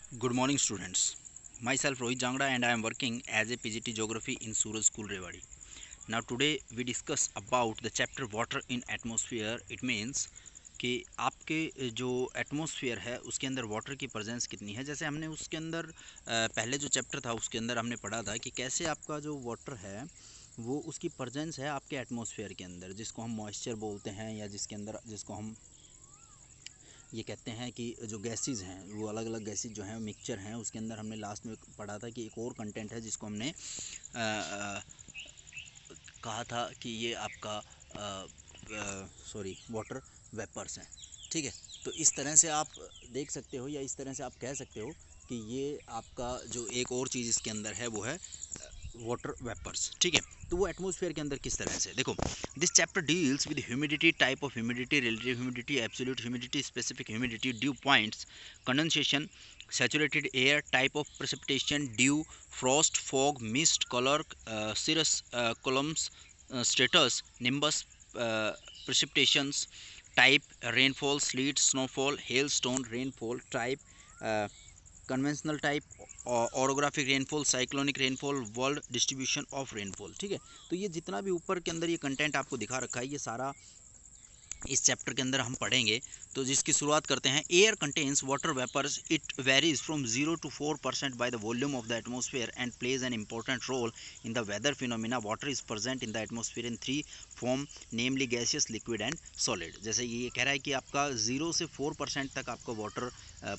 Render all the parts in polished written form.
Good morning, students. Myself Rohit Jangda and I am working as a PGT Geography in Suraj School Rewari. Now today we discuss about the chapter water in atmosphere. It means कि आपके जो atmosphere है उसके अंदर water की presence कितनी है। जैसे हमने उसके अंदर पहले जो चैप्टर था उसके अंदर हमने पढ़ा था कि कैसे आपका जो वाटर है वो उसकी प्रेजेंस है आपके एटमॉस्फेयर के अंदर, जिसको हम मॉइस्चर बोलते हैं या जिसको हम ये कहते हैं कि जो गैसेस हैं वो अलग अलग गैसेस जो हैं मिक्सचर हैं। उसके अंदर हमने लास्ट में पढ़ा था कि एक और कंटेंट है जिसको हमने कहा था कि ये आपका वाटर वेपर्स हैं। ठीक है, तो इस तरह से आप देख सकते हो या इस तरह से आप कह सकते हो कि ये आपका जो एक और चीज़ इसके अंदर है वो है वाटर वेपर्स। ठीक है, तो वो एटमॉस्फेयर के अंदर किस तरह से देखो। This chapter deals with humidity, type of humidity, relative humidity, absolute humidity, specific humidity, due points, condensation, saturated air, type of precipitation, dew, frost, fog, mist, color, cirrus columns, stratus, nimbus, precipitations, type, rainfall, sleet, snowfall, hailstone, rainfall, type, uh, conventional type, orographic rainfall, cyclonic rainfall, world distribution of rainfall. ठीक है, तो ये जितना भी ऊपर के अंदर ये कंटेंट आपको दिखा रखा है ये सारा इस चैप्टर के अंदर हम पढ़ेंगे। तो जिसकी शुरुआत करते हैं। Air contains water vapours, it varies from 0 to 4% by the volume of the atmosphere and plays an important role in the weather phenomena. Water is present in the atmosphere in 3 form, namely gaseous, liquid and solid. जैसे ये कह रहा है कि आपका 0 से 4% तक आपका वाटर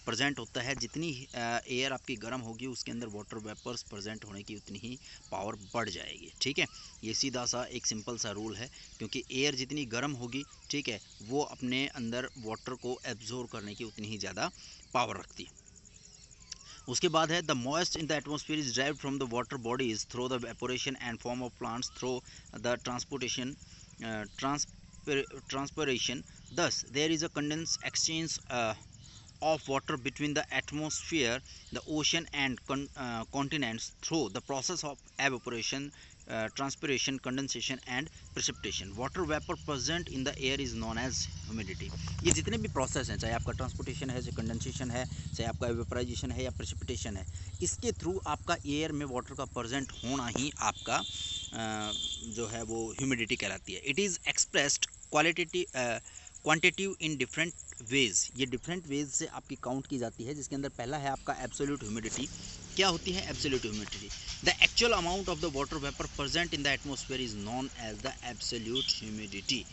प्रेजेंट होता है। जितनी एयर आपकी गर्म होगी उसके अंदर वाटर वेपर्स प्रेजेंट होने की उतनी ही पावर बढ़ जाएगी। ठीक है, ये सीधा सा एक सिंपल सा रूल है, क्योंकि एयर जितनी गर्म होगी, ठीक है, वो अपने अंदर वाटर को एब्जॉर्ब करने की उतनी ही ज़्यादा पावर रखती है। उसके बाद है the moist in the atmosphere is derived from the water bodies through the evaporation and form of plants through the transportation transpiration. Thus there is a condensed exchange of water between the atmosphere, the ocean and continents through the process of evaporation, transpiration, condensation and precipitation. Water vapor present in the air is known as humidity. ये जितने भी process हैं, चाहे आपका transportation है, चाहे condensation है, चाहे आपका वेपराइजेशन है या प्रेसिपिटेशन है, इसके थ्रू आपका एयर में वाटर का प्रेजेंट होना ही आपका जो है वो ह्यूमिडिटी कहलाती है। It is expressed quantitative in different ways. ये डिफरेंट वेज से आपकी काउंट की जाती है, जिसके अंदर पहला है आपका एब्सोल्यूट ह्यूमिडिटी। क्या होती है absolute humidity? The actual amount of the water vapour present in the atmosphere is known as the absolute humidity.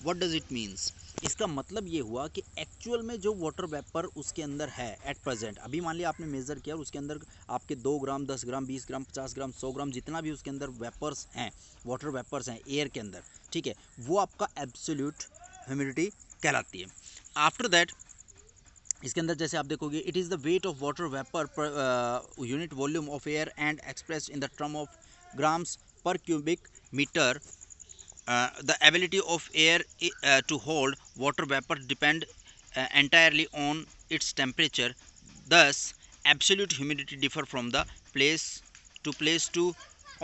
What does it means? इसका मतलब ये हुआ कि एक्चुअल में जो वाटर वेपर उसके अंदर है एट प्रेजेंट, अभी मान लिया आपने मेज़र किया और उसके अंदर आपके 2 ग्राम, 10 ग्राम, 20 ग्राम, 50 ग्राम, 100 ग्राम, जितना भी उसके अंदर वेपर्स हैं, वाटर वेपर्स हैं एयर के अंदर, ठीक है, वो आपका एब्सोल्यूट ह्यूमिडिटी कहलाती है। आफ्टर दैट इसके अंदर जैसे आप देखोगे, it is the weight of water vapour per unit volume of air and express in the term of grams per cubic metre. The ability of air to hold water vapor depend entirely on its temperature. Thus absolute humidity differ from the place to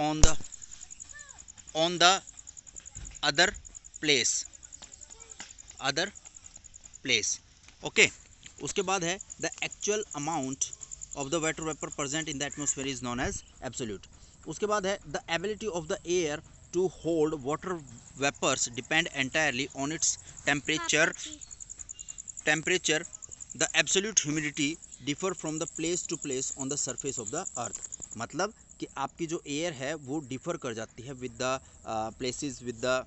on the other other place. Okay, उसके बाद है the actual amount of the water vapor present in the atmosphere is known as absolute. उसके बाद है the ability of the air to hold water vapors depend entirely on its temperature. The absolute humidity differ from the place to place on the surface of the earth. मतलब कि आपकी जो air है वो differ कर जाती है with the places, with the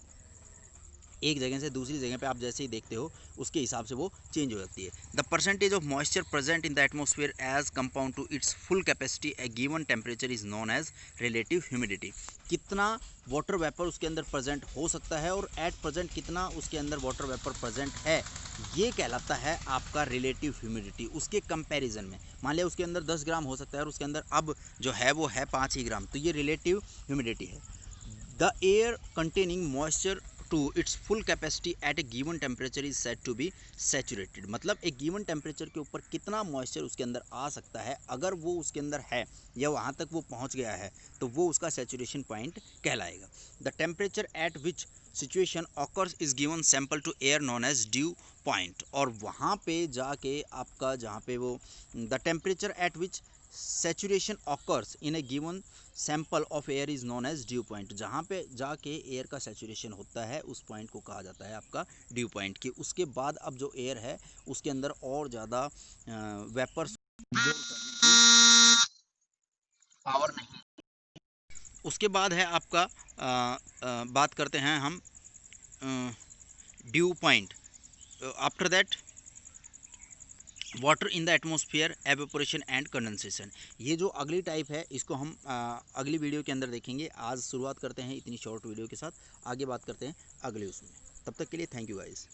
एक जगह से दूसरी जगह पे आप जैसे ही देखते हो उसके हिसाब से वो चेंज हो जाती है। The percentage of moisture present in the atmosphere as compound to its full capacity a given temperature is known as relative humidity. कितना वाटर वेपर उसके अंदर प्रेजेंट हो सकता है और एट प्रेजेंट कितना उसके अंदर वाटर वेपर प्रेजेंट है, ये कहलाता है आपका रिलेटिव ह्यूमिडिटी। उसके कंपैरिजन में मान लिया उसके अंदर 10 ग्राम हो सकता है और उसके अंदर अब जो है वो है 5 ही ग्राम, तो ये रिलेटिव ह्यूमिडिटी है। The air containing moisture to its full capacity at a given temperature is said to be saturated. मतलब एक गिवन टेम्परेचर के ऊपर कितना मॉइस्चर उसके अंदर आ सकता है, अगर वो उसके अंदर है या वहाँ तक वो पहुँच गया है तो वो उसका सैचुरेशन पॉइंट कहलाएगा। The temperature at which situation occurs is given sample to air known as dew point, और वहाँ पे जाके आपका जहाँ पे वो the temperature at which saturation occurs in a given sample of air is known as dew point, जहाँ पे जाके एयर का सैचुरेशन होता है उस पॉइंट को कहा जाता है आपका ड्यू पॉइंट। कि उसके बाद अब जो एयर है उसके अंदर और ज़्यादा वेपर्स पावर नहीं। उसके बाद है आपका बात करते हैं हम due point. After that water in the atmosphere, evaporation and condensation. ये जो अगली टाइप है इसको हम अगली वीडियो के अंदर देखेंगे। आज शुरुआत करते हैं इतनी शॉर्ट वीडियो के साथ, आगे बात करते हैं अगले उसमें। तब तक के लिए थैंक यू गाइस।